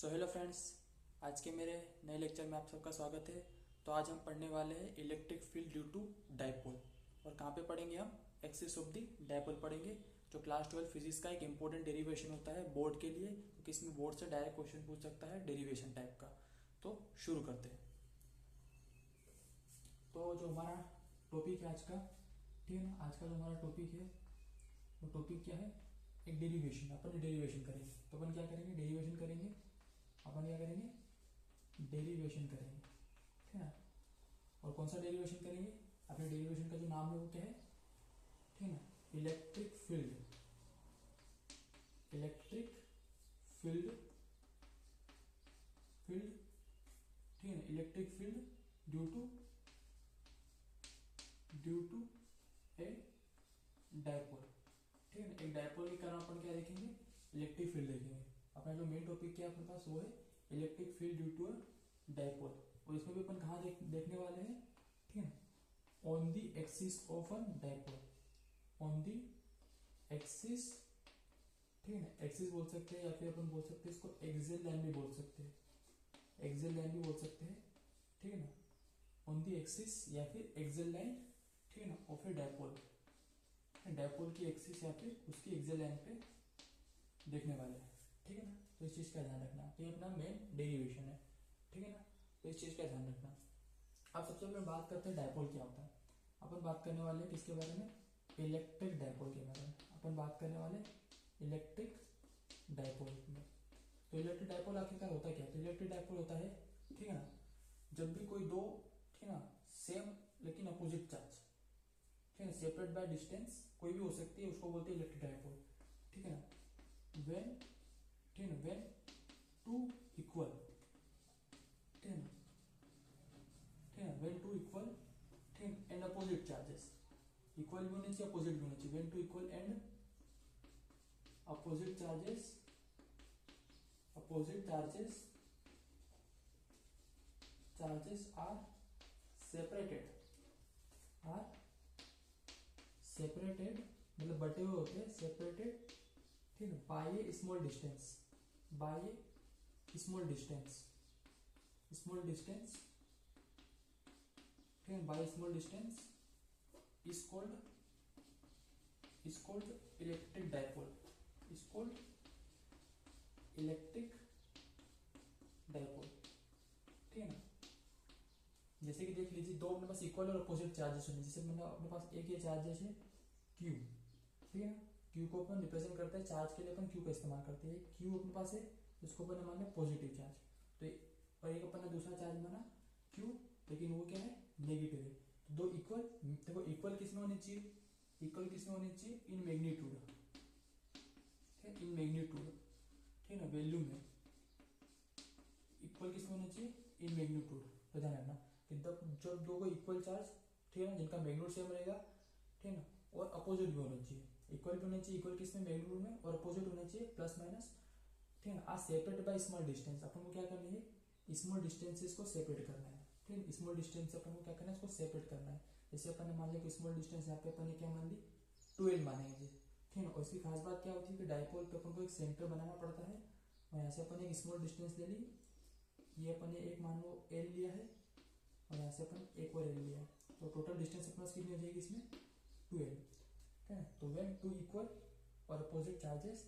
So hello friends, आज के मेरे नए लेक्चर में आप सबका स्वागत है। तो आज हम पढ़ने वाले हैं electric field due to dipole. और कहाँ पे पढ़ेंगे हम? एक्सिस ऑफ द डायपोल पढ़ेंगे, जो क्लास 12 फिजिक्स का एक इंपॉर्टेंट डेरिवेशन होता है बोर्ड के लिए, क्योंकि इसमें बोर्ड से डायरेक्ट क्वेश्चन पूछ सकता है डेरिवेशन टाइप का। तो शुरू करते हैं। तो जो हमारा टॉपिक है आज का, ठीक है ना, आज का जो हमारा टॉपिक है वो टॉपिक क्या है? एक डेरिवेशन। अपन डेरिवेशन करेंगे। तो अपन क्या करेंगे? डेरिवेशन करेंगे। अपन क्या करेंगे? डेरिवेशन करेंगे, ठीक है ना। और कौन सा डेरिवेशन करेंगे? अपने डेरिवेशन का जो नाम है वो क्या है? ठीक है ना, electric field. Electric field field ठीक है ना, electric field due to a dipole. ठीक है ना, एक डायपोल के कारण अपन क्या देखेंगे? इलेक्ट्रिक फील्ड देखेंगे। अपना जो मेन टॉपिक क्या है अपने पास, वो है electric field due to a dipole. और इसमें भी अपन कहाँ देखने वाले हैं? ठीक है, on the axis of a dipole. On the axis, ठीक है ना, एक्सिस बोल सकते हैं या फिर अपन बोल सकते हैं इसको एक्सियल लाइन भी बोल सकते हैं। एक्सियल लाइन भी बोल सकते हैं, ठीक है ना, ऑन दी एक्सिस या फिर एक्सियल लाइन, ठीक है ना, ऑफ ए डायपोल। डायपोल की एक्सिस या फिर उसकी एक्सियल लाइन पे देखने वाले हैं, ठीक है ना। तो इस चीज का ध्यान रखना, तो ये अपना मेन डेरिवेशन है, ठीक है ना। तो इस चीज का ध्यान रखना। अब सबसे पहले बात करते हैं डायपोल क्या होता है। अपन बात करने वाले हैं किसके बारे में? इलेक्ट्रिक डायपोल के बारे में अपन बात करने वाले इलेक्ट्रिक डायपोल में। तो इलेक्ट्रिक डायपोल आखिरकार होता क्या है? तो इलेक्ट्रिक डायपोल होता है, ठीक है ना, जब भी कोई दो, ठीक है ना, सेम लेकिन अपोजिट चार्ज, ठीक है, सेपरेट बाय डिस्टेंस, कोई भी हो सकती है, उसको बोलते हैं इलेक्ट्रिक डायपोल, ठीक है ना। व्हेन, ठीक है ना, व्हेन टू इक्वल, ठीक है ना, ठीक है, व्हेन टू इक्वल, ठीक है, एंड अपोजिट चार्जेस। इक्वल भी होने चाहिए, अपोजिट भी होने चाहिए। When two equal and opposite charges, opposite charges charges are separated, are separated मतलब बटे हुए होते हैं, सेपरेटेड, ठीक है, by a small distance, by a small distance, small distance, ठीक है, by small distance is called electric dipole, is called electric dipole, ठीक है ना। जैसे कि देख लीजिए, दो अपने पास इक्वल और अपोजिट चार्जेस होंगे। जैसे मैंने अपने पास एक ये चार्जेस है क्यू, ठीक है ना, क्यू को अपन रिप्रेजेंट करते हैं, चार्ज के लिए अपन क्यू का इस्तेमाल करते हैं। क्यू अपने पास है, उसको अपन माना पॉजिटिव चार्ज। तो और एक अपन ने दूसरा चार्ज माना क्यू, लेकिन वो क्या है? नेगेटिव है। तो दो इक्वल, देखो इक्वल किस में होने चाहिए? इक्वल किस में होने चाहिए? इन मैग्नीट्यूड, ठीक है, इन मैग्नीट्यूड, ठीक है ना, वैल्यू में इक्वल किस में होने चाहिए? In magnitude. तो ध्यान रखना, जब दो को इक्वल चार्ज, ठीक है ना, जिनका मैग्नीट्यूड सेम रहेगा, ठीक है ना, और अपोजिट भी होना चाहिए। इक्वल भी होना चाहिए, इक्वल किसमें? मैग्नीट्यूड में, और अपोजिट होना चाहिए प्लस माइनस, ठीक है ना। आज सेपरेट बाय स्मॉल डिस्टेंस, अपन को क्या करनी है? स्मॉल डिस्टेंसेस को सेपरेट करना है, ठीक है। स्मॉल डिस्टेंस से अपन को क्या करना है? इसको सेपरेट करना है। जैसे अपन ने मान लिया कि स्मॉल डिस्टेंस यहाँ पे अपन ने क्या मान ली? 12 मानेंगे, ठीक है ना। और इसकी खास बात क्या होती है कि डायपोल पे अपन को एक सेंटर बनाना पड़ता है। और यहाँ से अपन एक स्मॉल डिस्टेंस ले ली, ये अपन ने एक मान लो एल लिया है, और यहाँ से अपन एक और एल लिया है। तो टोटल डिस्टेंस अपने पास कितनी हो जाएगी इसमें? 12, ठीक है। तो व्हेन टू इक्वल और opposite charges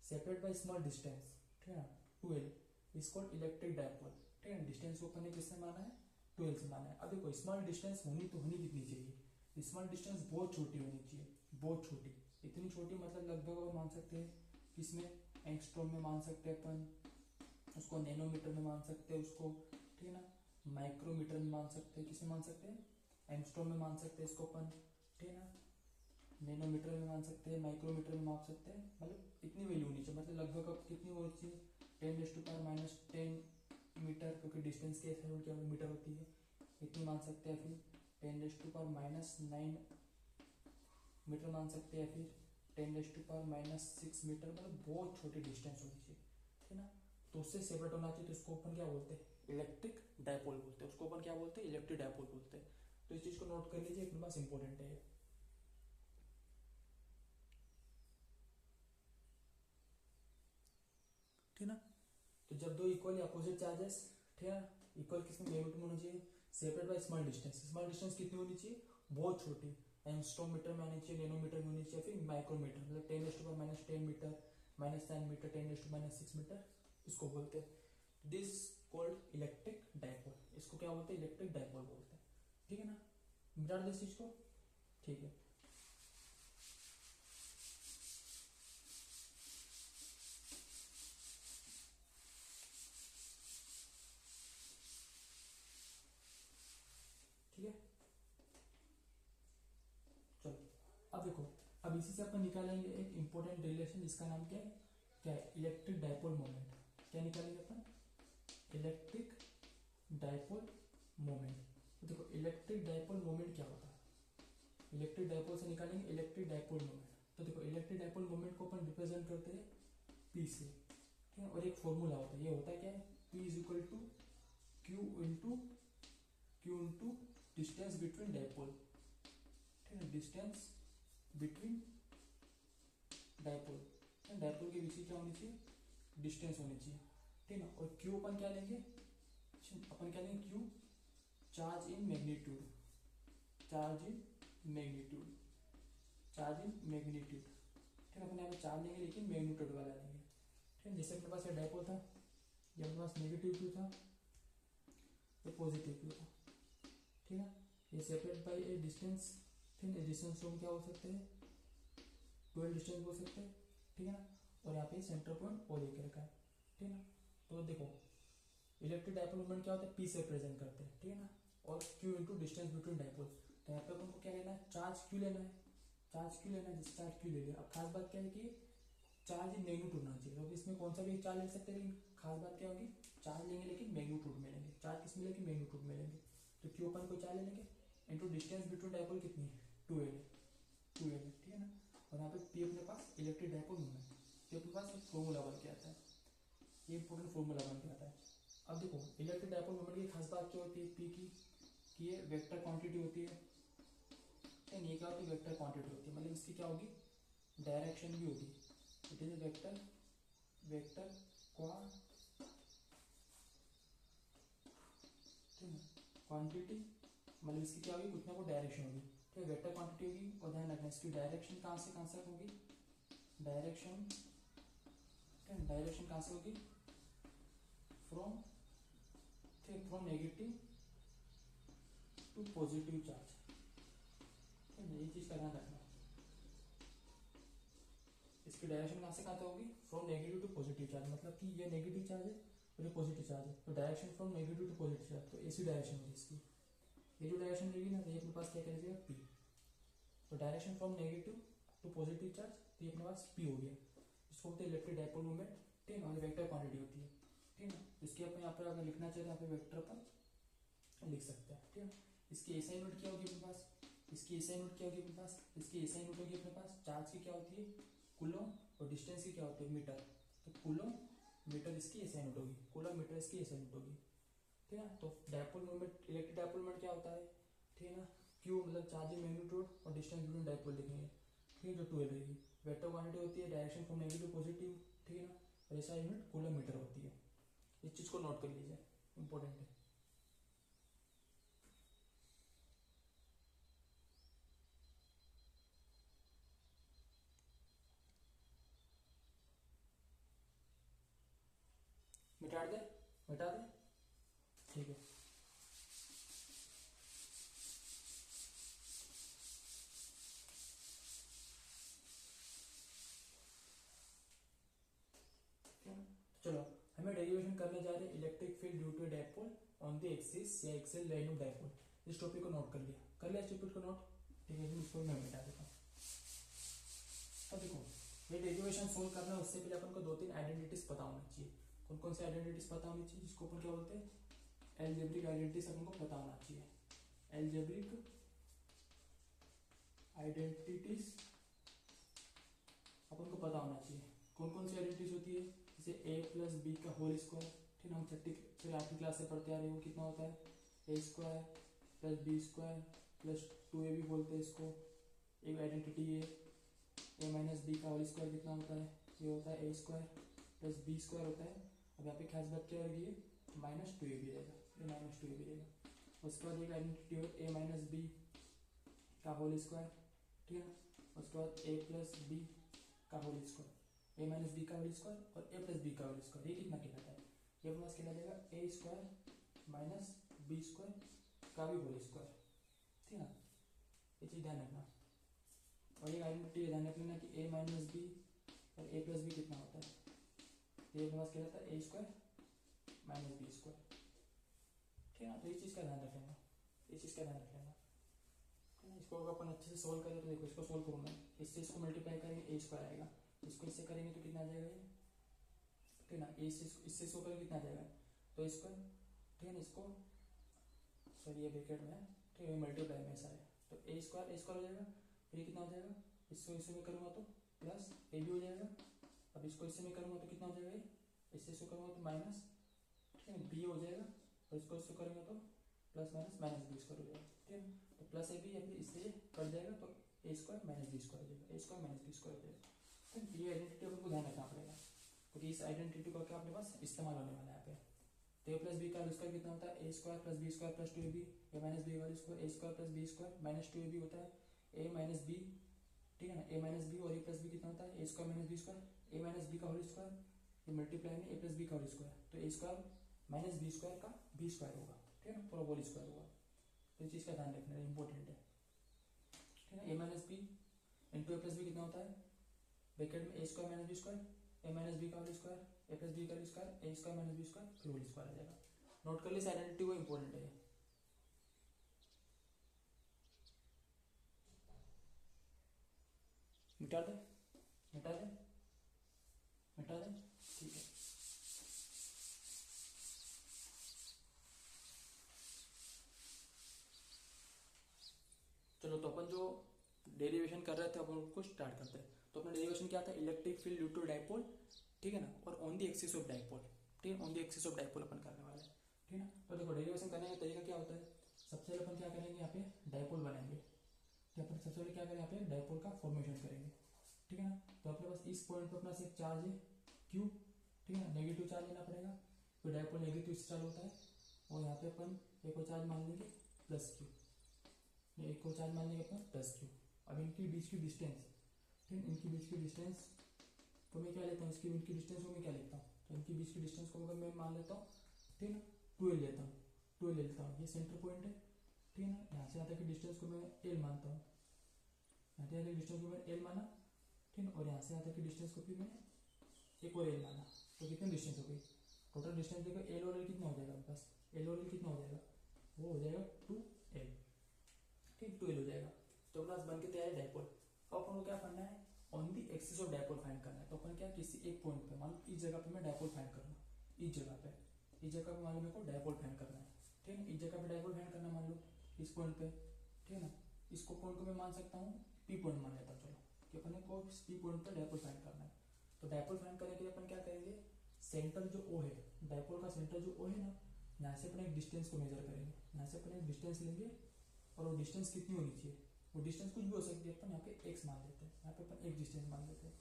separate by small distance, ठीक है ना, 12 इज कॉल्ड इलेक्ट्रिक डायपोल, ठीक है। डिस्टेंस को अपन ने किससे माना है? 12 से माना है। अब देखो, स्मॉल डिस्टेंस होनी तो होनी कितनी चाहिए? स्मॉल डिस्टेंस बहुत छोटी होनी चाहिए, बहुत छोटी। इतनी छोटी मतलब लगभग अपन मान सकते हैं किसमें? एंगस्ट्रॉम में मान सकते हैं अपन उसको, नैनोमीटर में मान सकते हैं उसको, ठीक है ना, माइक्रोमीटर में मान सकते हैं, किसमें मान सकते हैं? एंगस्ट्रॉम में मान सकते हैं इसको अपन, ठीक है ना, नैनोमीटर में मान सकते हैं, माइक्रोमीटर में माप सकते हैं। मतलब इतनी वैल्यू होनी चाहिए, मतलब लगभग अब कितनी होनी चाहिए? 10⁻⁻10 मीटर, क्योंकि डिस्टेंस के यूनिट क्या मीटर होती है, इतनी मान सकते हैं। फिर 10⁻⁹ मीटर मान सकते हैं, फिर 10⁻⁻6 मीटर, मतलब बहुत छोटी डिस्टेंस होनी चाहिए, ठीक है ना। तो उससे सेपरेट होना चाहिए, तो उसको अपन क्या बोलते हैं? इलेक्ट्रिक डायपोल बोलते हैं। उसको अपन क्या बोलते हैं? इलेक्ट्रिक डायपोल बोलते हैं। तो इस चीज को नोट कर लीजिए, अपने पास इंपॉर्टेंट है, ठीक है ना। तो जब दो इक्वल या अपोजिट चार्जेस, ठीक है, इक्वल किसमें मैग्नीट्यूड में होना चाहिए, separate by small distance. Small distance कितनी होनी चाहिए, बहुत छोटी, एंगस्ट्रॉम में आनी चाहिए, नैनोमीटर में होनी चाहिए, फिर माइक्रोमीटर, मतलब 10⁻⁻10 मीटर, -9 मीटर, 10⁻6 मीटर, इसको बोलते हैं दिस कॉल्ड इलेक्ट्रिक डाइपोल। इसको क्या बोलते हैं, इलेक्ट्रिक डाइपोल बोलते हैं, ठीक है ना, मिटा दे इस चीज को, ठीक है। ठीक है, चलो अब देखो, अब इसी से अपन निकालेंगे एक इंपॉर्टेंट रिलेशन, जिसका नाम क्या है, इलेक्ट्रिक डाइपोल मोमेंट। क्या निकालेंगे अपन, इलेक्ट्रिक डाइपोल मोमेंट। तो देखो इलेक्ट्रिक डाइपोल मोमेंट क्या होता है, इलेक्ट्रिक डाइपोल से निकालेंगे इलेक्ट्रिक डाइपोल मोमेंट। तो देखो इलेक्ट्रिक डाइपोल मोमेंट को अपन रिप्रेजेंट करते हैं पी से, ठीक है, और एक फॉर्मूला होता है, ये होता है क्या है, P is equal to Q into distance between dipole, ठीक है, डिस्टेंस बिटवीन डाइपोल, डाइपोल के बीच की क्या होनी चाहिए, डिस्टेंस होनी चाहिए, ठीक है ना। और क्यू अपन क्या लेंगे, अपन क्या लेंगे, Q charge in magnitude, charge in magnitude, charge in magnitude, ठीक है, अपन यहाँ पे चार्ज लेंगे लेकिन मैग्नीट्यूड वाला लेंगे, ठीक है। जैसे अपने पास ये डाइपोल था, ये अपने पास नेगेटिव क्यू था, ये पॉजिटिव क्यू था, ठीक है, ये सेपरेट बाय ए डिस्टेंस, ठीक है, डिस्टेंस को क्या हो सकते हैं, 12 डिस्टेंस बोल सकते हैं, ठीक है ना। और यहाँ पे सेंटर पॉइंट ओ लेके रखा है, ठीक है ना। तो देखो इलेक्ट्रिक डाइपोल मोमेंट क्या होता है, पी से रिप्रेजेंट करते हैं, ठीक है ना, और Q into distance between dipole. तो यहाँ पे अपन को क्या लेना है, चार्ज क्यू लेना है, चार्ज क्यू लेना है, जिस चार्ज क्यू ले लिया। अब खास बात क्या है कि चार्ज इन मैग्नीट्यूड होना चाहिए, तो इसमें कौन सा भी चार्ज ले सकते हैं, लेकिन खास बात क्या होगी, चार्ज लेंगे लेकिन मैग्नीट्यूड में लेंगे, चार्ज किस में लेंगे, मैग्नीट्यूड में लेंगे। तो क्यू अपन को चार्ज ले लेंगे इंटू डिस्टेंस बिटवीन डाइपोल कितनी है, 2L, ठीक है ना। और यहाँ पे पी अपने पास इलेक्ट्रिक डाइपोल मोमेंट, ये अपने पास एक फॉर्मूला बन के आता है, ये इंपॉर्टेंट फॉर्मूला बन के आता है। अब देखो इलेक्ट्रिक डाइपोल मोमेंट की खास बात क्या होती है पी की, कि ये वेक्टर क्वांटिटी होती है, ये क्या होती है, वेक्टर क्वांटिटी होती है, मतलब इसकी क्या होगी, डायरेक्शन भी होगी, इट इज वेक्टर क्वांटिटी, मतलब इसकी क्या होगी, कुछ ना कुछ डायरेक्शन होगी, ठीक है, वेक्टर क्वांटिटी होगी। और ध्यान रखना इसकी डायरेक्शन कहाँ से होगी, डायरेक्शन कहाँ से होगी, from negative to positive charge, ये चीज का ध्यान रखना। इसकी डायरेक्शन कहाँ से होगी, from negative to positive charge, मतलब कि ये नेगेटिव चार्ज है और ये पॉजिटिव चार्ज है, तो direction from negative to positive charge, तो ऐसी डायरेक्शन होगी इसकी, ये जो डायरेक्शन रहेगी ना, तो ये अपने पास क्या करेगा, पी। तो direction from negative to positive charge, तो ये अपने पास पी हो गया, इसको बोलते हैं इलेक्ट्रिक डाइपोल मोमेंट, ठीक है, और वेक्टर क्वांटिटी होती है, ठीक है। इसके अपन यहाँ पर अगर लिखना चाहते हैं, यहाँ पे वेक्टर अपन लिख सकते हैं, ठीक है। इसकी एसआई यूनिट क्या होगी अपने पास, इसकी एसआई यूनिट क्या होगी अपने पास, इसकी एसआई यूनिट होगी अपने पास, चार्ज की क्या होती है, कूलम, और डिस्टेंस की क्या होती है, मीटर। तो कूलम मीटर इसकी एसआई यूनिट होगी, कूलम मीटर इसकी एसआई यूनिट होगी, ठीक है। तो dipole moment, electric dipole moment क्या होता है, ठीक है ना, क्यू मतलब चार्ज इन मैग्नीट्यूड और डिस्टेंस बिटवीन डाइपोल लिखेंगे, ठीक है, जो 12 रहेगी। वेक्टर क्वांटिटी होती है डायरेक्शन फ्रॉम नेगेटिव पॉजिटिव, ठीक है ना, और एसआई यूनिट कूलम मीटर होती है। इस चीज को नोट कर लीजिए, इंपॉर्टेंट है। मिटा दे, ठीक है। चलो हमें डेरिवेशन करने जा रहे हैं electric field due to dipole on the axis या एक्सियल लाइन ऑफ डाइपोल। इस टॉपिक को नोट कर लिया इस टॉपिक को नोट, ठीक है, इसको मैं मिटा देता हूँ। अब देखो ये डेरिवेशन सोल्व करना है, उससे पहले अपन को 2-3 आइडेंटिटीज पता होना चाहिए। कौन कौन सी आइडेंटिटीज पता होनी चाहिए, जिसको अपन क्या बोलते हैं, एल्जेब्रिक आइडेंटिटीज अपन को पता होना चाहिए। एल्जेब्रिक आइडेंटिटीज अपन को पता होना चाहिए। कौन कौन सी आइडेंटिटीज होती है, जैसे a प्लस बी का होल स्क्वायर, ठीक है, हम छठी आठवीं क्लास से पढ़ते आ रहे हो, कितना होता है, a square plus B square plus 2a भी बोलते हैं इसको। एक आइडेंटिटी है a माइनस बी का होल स्क्वायर कितना होता है, ये होता है a square plus B square होता है, अब यहाँ पे खास बात क्या रहेगी, -2ab रहेगा, ये -2ab रहेगा। उसके बाद एक आइडेंटिटी हो a माइनस बी का होल स्क्वायर, ठीक है ना। उसके बाद a प्लस बी का whole square, a minus B का होल स्क्वायर और a प्लस बी का होल स्क्वायर, ये कितना कहलाता है, ये अपने पास कहलाएगा a square minus B square का भी होल स्क्वायर, ठीक है ना। ये चीज़ ध्यान रखना। और एक आइडेंटिटी ध्यान रख लेना कि a माइनस बी और a प्लस बी कितना होता है, ये अपने पास कहलाता है a square minus B square, ठीक है ना। तो इस चीज़ का ध्यान रख लेना, इस चीज़ का ध्यान रख लेना, ठीक है। इसको अगर अपन अच्छे से सोल्व करें तो देखो, इसको सोल्व करूँ मैं, इससे इसको मल्टीप्लाई करेंगे a स्क्वायर आएगा, इसको इससे करेंगे तो कितना आ जाएगा ये, ठीक है ना। इससे इसको करेंगे कितना आ जाएगा, तो स्क्वायर, ठीक है ना। इसको सॉरी ये ब्रैकेट में, ठीक है, मल्टीप्लाई में ऐसा है, तो a स्क्वायर हो जाएगा, फिर ये कितना हो जाएगा, इसको इससे में करूँगा तो प्लस a भी हो जाएगा। अब इसको इससे में करूँगा तो कितना हो जाएगा, इससे इसको करूँगा तो माइनस, ठीक है, b हो जाएगा। और इसको इससे करेंगे तो प्लस माइनस बी स्क्वायर हो जाएगा, ठीक है। तो प्लस ए बी या फिर इससे कट जाएगा तो a square minus B square हो जाएगा, a square minus B square हो जाएगा। तो ये आइडेंटिटी अपन को ध्यान रखना पड़ेगा, क्योंकि इस आइडेंटिटी को क्या अपने पास इस्तेमाल होने वाला है यहाँ पे। तो a प्लस बी का स्क्वायर कितना होता है, a square plus B square plus 2ab, a minus b वाला square a square plus B square minus 2ab होता है, a माइनस बी, ठीक है ना। a माइनस बी और a प्लस बी कितना होता है, a square minus B square, a minus B का होल स्क्वायर, ये मल्टीप्लाई में a प्लस बी का होल स्क्वायर, तो a square minus B square का बी स्क्वायर होगा, ठीक है ना, पूरा होल स्क्वायर होगा। तो इस चीज़ का ध्यान रखना इंपॉर्टेंट है, ठीक है। a minus b into a plus B कितना होता है, ब्रैकेट में a square minus B square, a minus B का whole square, a plus B का whole square, a square minus B square, फिर होल स्क्वायर आ जाएगा। नोट कर ली इस आइडेंटिटी को, इंपॉर्टेंट है। मिटा दे, मिटा दे, मिटा दे, ठीक है। चलो तो अपन जो डेरिवेशन कर रहे थे अपन उसको स्टार्ट करते हैं। तो अपना डेरिवेशन क्या था, electric field due to dipole, ठीक है ना, और on the axis of dipole, ठीक है, on the axis of dipole अपन करने वाले हैं, ठीक है ना। तो देखो डेरिवेशन करने का तरीका क्या होता है, सबसे पहले अपन क्या करेंगे, यहाँ पे डाइपोल बनाएंगे, तो अपन सबसे पहले क्या करेंगे, यहाँ पे डाइपोल का फॉर्मेशन करेंगे, ठीक है ना। तो अपने पास इस पॉइंट पे अपना एक चार्ज है क्यू, ठीक है ना, नेगेटिव चार्ज लेना पड़ेगा, फिर डाइपोल नेगेटिव से चार्ज होता है, और यहाँ पे अपन एक और चार्ज मान लेंगे प्लस क्यू, एक और चार्ज मान लेंगे अपना प्लस क्यू। अब इनके बीच की डिस्टेंस, ठीक है, इनके बीच की डिस्टेंस तो मैं क्या लेता हूँ, इसकी बीच की डिस्टेंस को मैं क्या लेता हूँ, तो इनके बीच की डिस्टेंस को मैं मान लेता हूँ, ठीक है ना, 12 लेता हूँ, 12 ले लेता हूँ, ये सेंटर पॉइंट है, ठीक है ना। यहाँ से यहाँ तक की डिस्टेंस को मैं एल मानता हूँ, यहाँ से यहाँ तक डिस्टेंस को मैं एल माना, ठीक है, और यहाँ से यहाँ तक की डिस्टेंस को फिर मैंने एक और एल माना, तो कितनी डिस्टेंस हो गई, टोटल डिस्टेंस देखो एल और एल कितना हो जाएगा, बस एल और एल कितना हो जाएगा, वो हो जाएगा 2l, ठीक, 2l हो जाएगा। तो अपना बन के तैयार है डाइपोल। अब अपन को क्या करना है, on the axis of dipole find करना है। तो अपन क्या किसी एक पॉइंट पे, मान लो इस जगह पे मैं डाइपोल फाइंड करूँगा, इस जगह पे मान लो मेरे को डाइपोल फाइंड करना है, ठीक है, इस जगह पे डाइपोल फाइंड करना, मान लो इस पॉइंट पे, ठीक है ना। इसको पॉइंट को मैं मान सकता हूँ पी पॉइंट मान लेता हूँ, चलो कि अपन को पी पॉइंट पे डाइपोल फाइंड करना है। तो डाइपोल फाइंड करने के लिए अपन क्या करेंगे, सेंटर जो ओ है, डाइपोल का सेंटर जो ओ है ना, यहाँ से अपन एक डिस्टेंस को मेजर करेंगे, यहाँ से अपन एक डिस्टेंस लेंगे, और वो डिस्टेंस कितनी होनी चाहिए, वो डिस्टेंस कुछ भी हो सकती है, अपन यहाँ पे x मान लेते हैं, यहाँ पे अपन एक डिस्टेंस मान लेते हैं,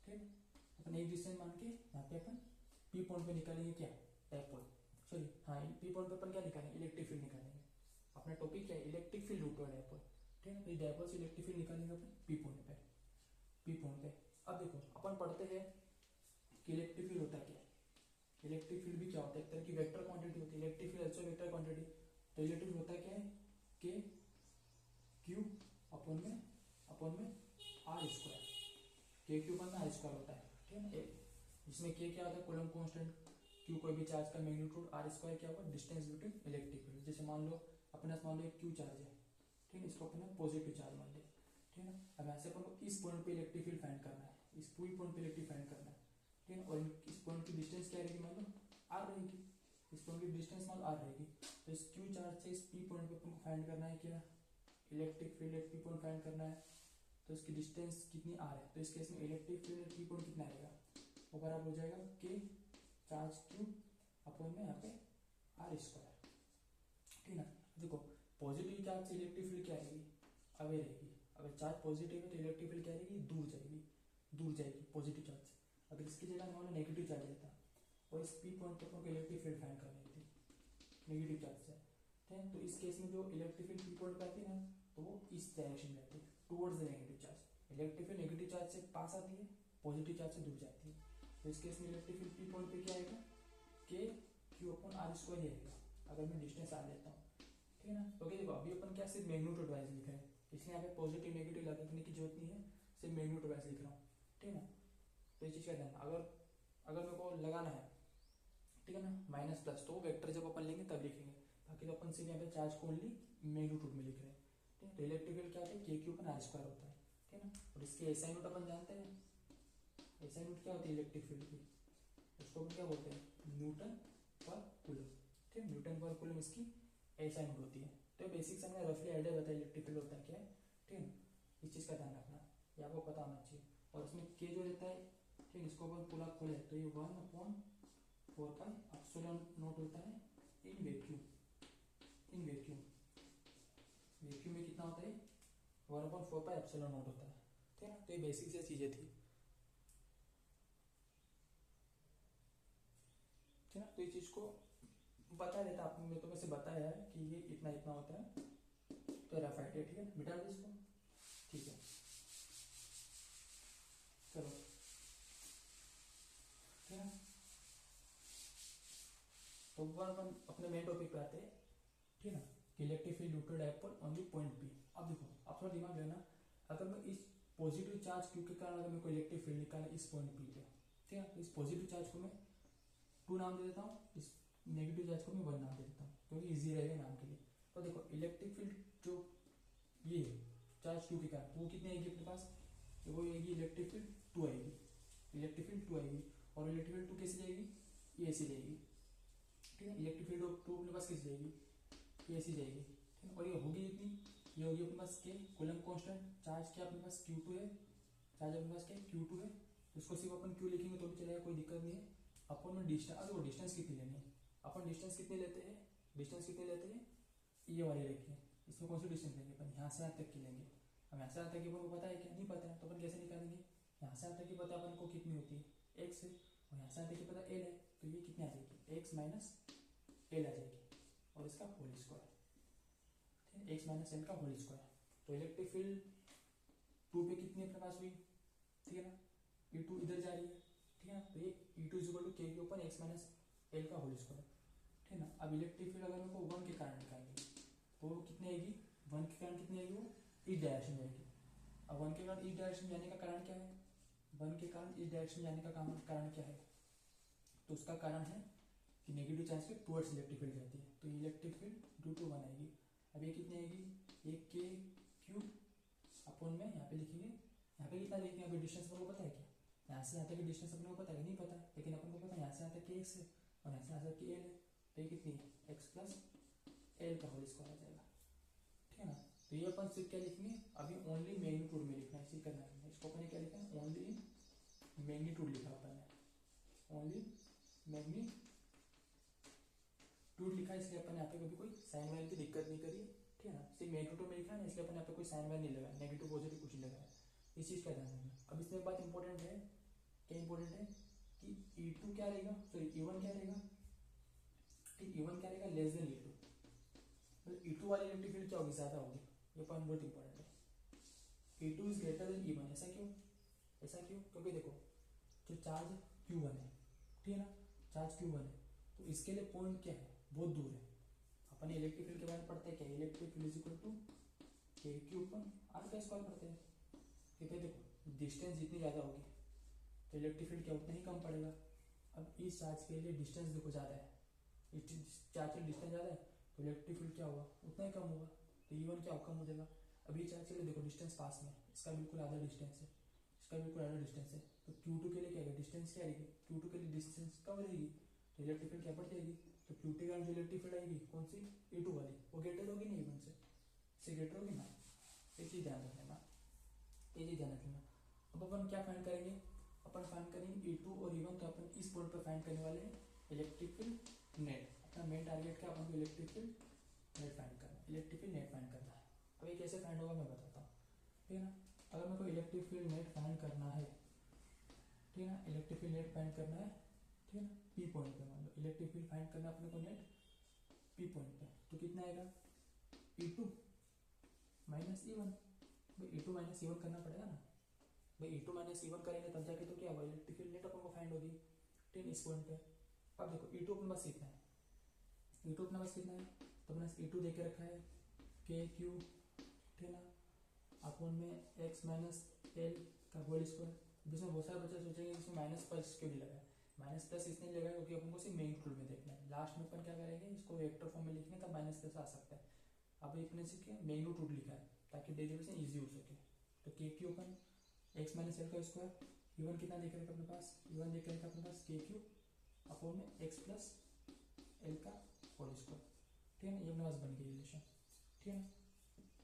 ठीक है। अपन एक डिस्टेंस मान के यहाँ पे अपन पी पॉइंट पे निकालेंगे क्या, डाइपोल, सॉरी हाँ, पी पॉइंट पे अपन क्या निकालेंगे, इलेक्ट्रिक फील्ड निकालेंगे। अपना टॉपिक क्या है, electric field due to dipole, ठीक है। तो डाइपोल से इलेक्ट्रिक फील्ड निकालेंगे अपन पी पॉइंट पे, पी पॉइंट पे। अब देखो अपन पढ़ते हैं कि इलेक्ट्रिक फील्ड होता है क्या, इलेक्ट्रिक फील्ड भी क्या होता है, एक तरह की वेक्टर क्वांटिटी होती है, electric field also vector quantity. तो इलेक्ट्रिक फील्ड होता है क्या है, के क्यू अपॉन में आर स्क्वायर, के क्यू अपॉन में आर स्क्वायर होता है, ठीक है ना। इसमें के क्या होता है, कूलम्ब कांस्टेंट, क्यू कोई भी चार्ज का मैग्नीट्यूड, आर स्क्वायर क्या होगा, डिस्टेंस बिटवीन इलेक्ट्रिक फील्ड। जैसे मान लो अपने पास मान लो एक क्यू चार्ज है, ठीक है, इसको अपने पॉजिटिव चार्ज मान लिया, ठीक है ना। अब ऐसे अपन को इस पॉइंट पे इलेक्ट्रिक फील्ड फाइंड करना है, इस पूरी पॉइंट पे इलेक्ट्रिक फाइंड करना है, ठीक है। और इस पॉइंट की डिस्टेंस क्या रहेगी, मान लो आर रहेगी, इस पॉइंट की डिस्टेंस मान आर रहेगी। तो इस क्यू चार्ज से इस पी पॉइंट पे अपन को फाइंड करना है क्या, electric field at P point find करना है। तो इसकी डिस्टेंस कितनी आर है, तो इस केस में electric field at P point कितना आएगा, वो बराबर हो जाएगा के चार्ज क्यू अपॉन में यहाँ पे आर स्क्वायर, ठीक है ना। देखो पॉजिटिव चार्ज से इलेक्ट्रिक फील्ड क्या आएगी, अवे रहेगी, अगर चार्ज पॉजिटिव है तो इलेक्ट्रिक फील्ड क्या रहेगी, दूर जाएगी, पॉजिटिव चार्ज से। अगर इसकी जगह मान लो नेगेटिव चार्ज रहता, और इस पी पॉइंट पर अपन को इलेक्ट्रिक फील्ड फाइंड करनी थी नेगेटिव चार्ज से, ठीक है। तो इस केस में जो इलेक्ट्रिक फील्ड पी पॉइंट पे आती है ना, तो वो इस डायरेक्शन में आती है, towards the negative charge. Electric field negative charge से पास आती है, पॉजिटिव चार्ज से दूर जाती है। तो इस केस में इलेक्ट्रिक फील्ड पी पॉइंट पे क्या आएगा, के क्यू अपन आर स्क्वायर ही आएगा, अगर मैं डिस्टेंस आर लेता हूँ, ठीक है ना। तो देखो अभी अपन क्या सिर्फ मैग्नीट्यूड वाइज लिख रहे हैं, इसलिए यहाँ पे पॉजिटिव नेगेटिव लगाने की जरूरत नहीं है, सिर्फ मैग्नीट्यूड वाइज लिख रहा हूँ, ठीक है ना। तो ये चीज़ का ध्यान, अगर मेरे को लगाना है, ठीक है ना, माइनस प्लस, तो वेक्टर जब अपन लेंगे तब लिखेंगे, बाकी तो अपन सिर्फ यहाँ पे चार्ज को ओनली मैग्नीट्यूड में लिख रहे हैं, ठीक है। तो इलेक्ट्रिक फील्ड क्या होता है, के क्यू अपन आर स्क्वायर होता है, ठीक है ना। और इसकी एसआई नोट अपन जानते हैं, एसआई नोट क्या होती है इलेक्ट्रिक फील्ड की, उसको अपन क्या बोलते हैं, न्यूटन पर कूलम, ठीक है। न्यूटन पर कूलम इसकी एसआई नोट होती है। तो बेसिक से हमने रफली आइडिया बताया इलेक्ट्रिक फील्ड होता है क्या है, ठीक है। इस चीज़ का ध्यान रखना, ये आपको पता होना चाहिए। और इसमें के जो रहता है, ठीक है, इसको अपन पूरा खोले तो ये 1/4 एप्सिलॉन नॉट होता है in vacuum, in vacuum, vacuum में कितना होता है 1/4 एप्सिलॉन नॉट होता है, ठीक है ना। तो ये बेसिक से चीजें थी, ठीक है ना। तो इस चीज को बता देता आपने, मैं तो वैसे बताया है कि ये इतना इतना होता है, तो रफ आइडिया, ठीक है, मिटा दे इसको, ठीक है। चलो, ठीक है। तो अपन अपने मेन टॉपिक पे आते हैं, ठीक है ना, कि electric field due to dipole on the point P. अब देखो, आप थोड़ा दिमाग लेना, अगर मैं इस पॉजिटिव चार्ज क्यू के कारण अगर मेरे को इलेक्ट्रिक फील्ड निकालना इस पॉइंट पी पे, ठीक है, तो इस पॉजिटिव चार्ज को मैं 2 नाम दे देता हूँ, इस नेगेटिव चार्ज को मैं 1 नाम दे देता हूँ, क्योंकि इजी रहेगा नाम के लिए। तो देखो इलेक्ट्रिक फील्ड जो ये चार्ज क्यू के कारण वो कितनी आएगी अपने पास, तो वो आएगी इलेक्ट्रिक फील्ड 2 आएगी, इलेक्ट्रिक फील्ड 2 आएगी। और इलेक्ट्रिक फील्ड 2 कैसे जाएगी, ये ऐसी जाएगी, ठीक है। इलेक्ट्रिक फील्ड 2 अपने पास कैसे जाएगी, ये ऐसी जाएगी, ठीक है। और ये होगी इतनी, ये होगी अपने पास के कूलम कांस्टेंट, चार्ज क्या अपने पास Q2 है, चार्ज अपने पास क्या Q2 है, तो इसको सिर्फ अपन Q लिखेंगे तो भी चलेगा, कोई दिक्कत नहीं है। अपन में डिस्टेंस, अगर वो डिस्टेंस कितनी लेनी है, अपन डिस्टेंस कितने लेते हैं, डिस्टेंस कितने लेते हैं, ये वाली रखिए। इसमें कौन सी डिस्टेंस लेंगे अपन, यहाँ से यहाँ तक की लेंगे। हम यहाँ से यहाँ तक की अपन को पता है क्या, नहीं पता है, तो अपन कैसे निकालेंगे, यहाँ से यहाँ तक की पता अपन को कितनी होती है, x है, और यहाँ से यहाँ तक की पता l है, तो ये कितनी आ जाएगी, x माइनस l आ जाएगी, और इसका होल स्क्वायर, ठीक है, x माइनस l का होल स्क्वायर। तो इलेक्ट्रिक फील्ड 2 पे कितनी अपने पास हुई, ठीक है ना, E2 इधर जा रही है, ठीक है ना। तो ये E2 इक्वल टू के ऊपर x माइनस l का होल स्क्वायर, ठीक है ना। अब इलेक्ट्रिक फील्ड अगर मेरे को 1 के कारण निकालेंगे तो वो कितनी आएगी, 1 के कारण कितनी आएगी, वो इस डायरेक्शन में आएगी। अब 1 के कारण इस डायरेक्शन में जाने का कारण क्या है, 1 के कारण इस डायरेक्शन में जाने का कारण क्या है, तो उसका कारण है कि नेगेटिव चार्ज के टुवर्ड्स इलेक्ट्रिक फील्ड जाती है, तो इलेक्ट्रिक फील्ड ड्यू टू 1 आएगी। अब ये कितनी आएगी, ये के क्यू अपन में यहाँ पे लिखेंगे, यहाँ पे कितना लिखेंगे, अभी डिस्टेंस अपन को पता है क्या, यहाँ से यहाँ तक की डिस्टेंस अपने को पता है, नहीं पता है, लेकिन अपन को पता है यहाँ से यहाँ तक के x है और यहाँ से यहाँ तक की l है, तो ये कितनी है, x प्लस l का होल स्क्वायर आ जाएगा, ठीक है ना। तो ये अपन सिर्फ क्या लिखेंगे, अभी ओनली मैग्नीट्यूड में लिखना है, इसी करना है, इसको अपन क्या लिखा है, ओनली मैग्नीट्यूड लिखा अपन ने, ओनली मैग्नीट्यूड लिखा है, इसलिए अपन यहाँ पे कभी कोई साइन वाइन की दिक्कत नहीं करी, ठीक है ना। सिर्फ मैग्नीट्यूड में लिखा है ना, इसलिए अपन यहाँ पे कोई साइन वाइन नहीं लगाया, नेगेटिव पॉजिटिव कुछ नहीं लगाया, इस चीज का ध्यान रखना। अब इसमें एक बात इंपॉर्टेंट है, क्या इंपॉर्टेंट है कि E2 क्या रहेगा, सॉरी E1 क्या रहेगा, ठीक, E1 क्या रहेगा, लेस देन E2, मतलब E2 वाली इलेक्ट्रिक फील्ड क्या होगी, ज्यादा होगी, ये पॉइंट बहुत इंपॉर्टेंट है। E2 is greater than E1, ऐसा क्यों, ऐसा क्यों, क्योंकि देखो जो चार्ज Q1 है, ठीक है ना, चार्ज Q1 है, तो इसके लिए पॉइंट क्या है, बहुत दूर है। अपन इलेक्ट्रिक फील्ड के बारे में पढ़ते हैं क्या, electric field is equal to K Q अपन आर का स्क्वायर पढ़ते हैं, कि भाई देखो डिस्टेंस जितनी ज़्यादा होगी तो इलेक्ट्रिक फील्ड क्या उतना ही कम पड़ेगा। अब इस चार्ज के लिए डिस्टेंस देखो ज़्यादा है, इस चार्ज का डिस्टेंस ज़्यादा है तो इलेक्ट्रिक फील्ड क्या होगा, उतना ही कम होगा, तो E1 क्या कम हो जाएगा। अब ये चार्ज के लिए देखो डिस्टेंस पास में, इसका बिल्कुल आधा डिस्टेंस है, इसका बिल्कुल आधा डिस्टेंस है, तो Q2 के लिए क्या है, डिस्टेंस क्या रहेगी, Q2 के लिए डिस्टेंस कम रहेगी, तो इलेक्ट्रिक फील्ड क्या बढ़ जाएगी। तो Q2 के कारण जो इलेक्ट्रिक फील्ड आएगी कौन सी, E2 वाली, वो ग्रेटर होगी नहीं E1 से, इससे ग्रेटर होगी ना, ये चीज़ ध्यान रखना, ये चीज़ ध्यान रखना। अब अपन क्या फाइंड करेंगे, अपन फाइंड करेंगे E2 और E1, तो अपन इस पॉइंट पर फाइंड करने वाले हैं इलेक्ट्रिक फील्ड नेट। अपना मेन टारगेट क्या, अपन को इलेक्ट्रिक फील्ड नेट फाइंड करना है, इलेक्ट्रिक फील्ड नेट फाइंड करना है। अब ये कैसे फाइंड होगा मैं बताता हूँ, ठीक है ना। अगर मेरे को इलेक्ट्रिक फील्ड नेट फाइंड करना है, ठीक है ना, इलेक्ट्रिक फील्ड नेट फाइंड करना है, ठीक है ना, पी पॉइंट पे मान लो इलेक्ट्रिक फील्ड फाइंड करना अपने को नेट पी पॉइंट पे, तो कितना आएगा E2 माइनस E1। भाई E2 माइनस E1 करना पड़ेगा ना, भाई E2 माइनस E1 करेंगे तब जाके तो क्या होगा, इलेक्ट्रिक फील्ड नेट अपन को फाइंड होगी। ठीक है, इस पॉइंट पे अब देखो E2 अपने पास कितना है, E2 अपने पास कितना है, तो अपने E2 दे के रखा है KQ, ठीक है ना, अपन में x माइनस एल का होल स्क्वायर। जिसमें बहुत सारे बच्चे सोचेंगे इसमें माइनस प्लस क्यों नहीं लगा है, माइनस प्लस इसलिए लगा क्योंकि अपन को सिर्फ मेन रूल में देखना है, लास्ट में अपन क्या करेंगे इसको वेक्टर फॉर्म में लिखेंगे तब माइनस प्लस आ सकता है। अब अपने से क्या मेन रूल लिखा है ताकि डेरिवेशन इजी हो सके, तो KQ अपन x माइनस एल का स्क्वायर, E1 कितना देख रखा अपने पास, E1 देख रखा अपने पास KQ अपॉन में x प्लस एल का होल स्क्वायर। ठीक है ना, ये अपने पास बन गया रिलेशन। ठीक है ना,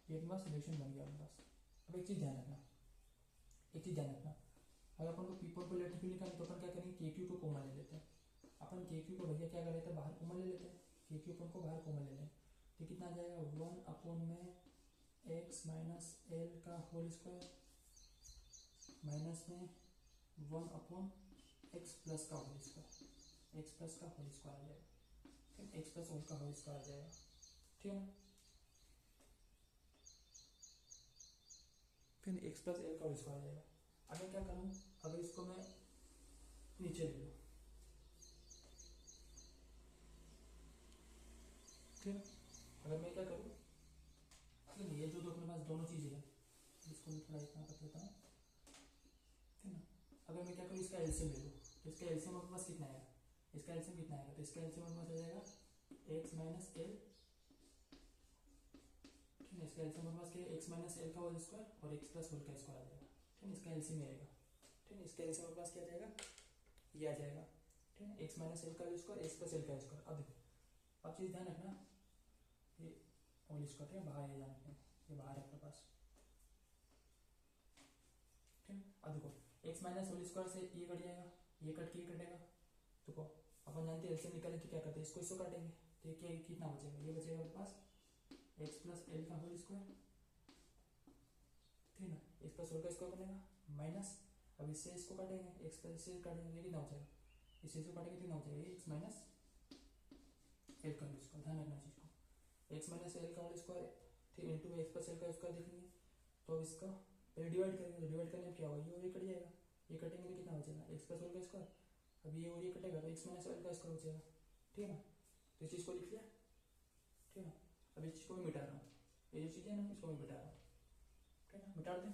ये अपने पास रिलेशन बन गया अपने पास। अब एक चीज ध्यान रखना, एक चीज ध्यान रखना, अगर अपन को पी पॉइंट पर इलेक्ट्रिक फील्ड निकालना तो अपन क्या करेंगे KQ को कॉमन ले लेते हैं, अपन KQ को भैया क्या कर लेते हैं बाहर कॉमन ले लेते हैं, KQ अपन को बाहर कॉमन ले लें तो कितना आ जाएगा 1 अपॉन में x माइनस एल का होल स्क्वायर माइनस में 1 अपॉन x प्लस का होल स्क्वायर, x प्लस का होल स्क्वायर आ जाएगा, ठीक है, x प्लस का होल स्क्वायर आ जाएगा। ठीक है ना, फिर x प्लस एल का होल स्क्वायर आ जाएगा। अब मैं क्या करूँ, अगर इसको मैं नीचे ले लूँ, ठीक है, अगर मैं क्या करूँ, ये जो अपने पास दोनों चीजें हैं इसको मैं थोड़ा इतना कर लेता हूँ, ठीक है ना, अगर मैं क्या करूँ इसका एलसीएम ले लूँ तो इसका एलसीएम अपने पास कितना आएगा, इसका एलसीएम कितना आएगा, तो इसका एलसीएम अपने पास आ जाएगा x माइनस एल, ठीक है, इसका एलसीएम अपने पास क्या है x माइनस एल का होल स्क्वायर और x प्लस होल का स्क्वायर आ जाएगा। ठीक है, इसका एलसीएम आएगा, ठीक है, इसका एलसीएम अपने पास क्या आ जाएगा, ये आ जाएगा। ठीक है, x माइनस एल का स्क्वायर x प्लस एल का स्क्वायर। अब देखो अब चीज ध्यान रखना, ये होल स्क्वायर है बाहर है, जान ये बाहर है अपने पास। ठीक है, अब देखो x माइनस होल स्क्वायर से ये कट जाएगा, ये कट के ये कटेगा, देखो अपन जानते हैं एलसीएम निकालें तो क्या करते हैं, इसको काटेंगे तो ये क्या कितना बचेगा, ये बचेगा अपने पास x प्लस एल का होल स्क्वायर, ठीक है ना, x प्लस होल का स्क्वायर बनेगा माइनस, अब इससे इसको काटेंगे x प्लस से काटेंगे कितना बचेगा, इससे इसको काटेंगे कितना बचेगा ये x माइनस एल का होल स्क्वायर। ध्यान रखना चीज को, x माइनस एल का होल स्क्वायर ठीक है इंटू x प्लस एल का स्क्वायर देखेंगे तो अब इसका पहले डिवाइड करेंगे, तो डिवाइड करने में क्या होगा ये और ये कट जाएगा, ये कटेंगे तो कितना बचेगा x प्लस होल का स्क्वायर, अब ये और ये कटेगा तो x माइनस एल का स्क्वायर बचेगा। ठीक है ना, तो इस चीज को लिख लिया। ठीक है ना, अब इस चीज को मैं मिटा रहा हूँ, ये जो चीजें है ना इसको मैं मिटा रहा हूँ, ठीक है ना, मिटा दें।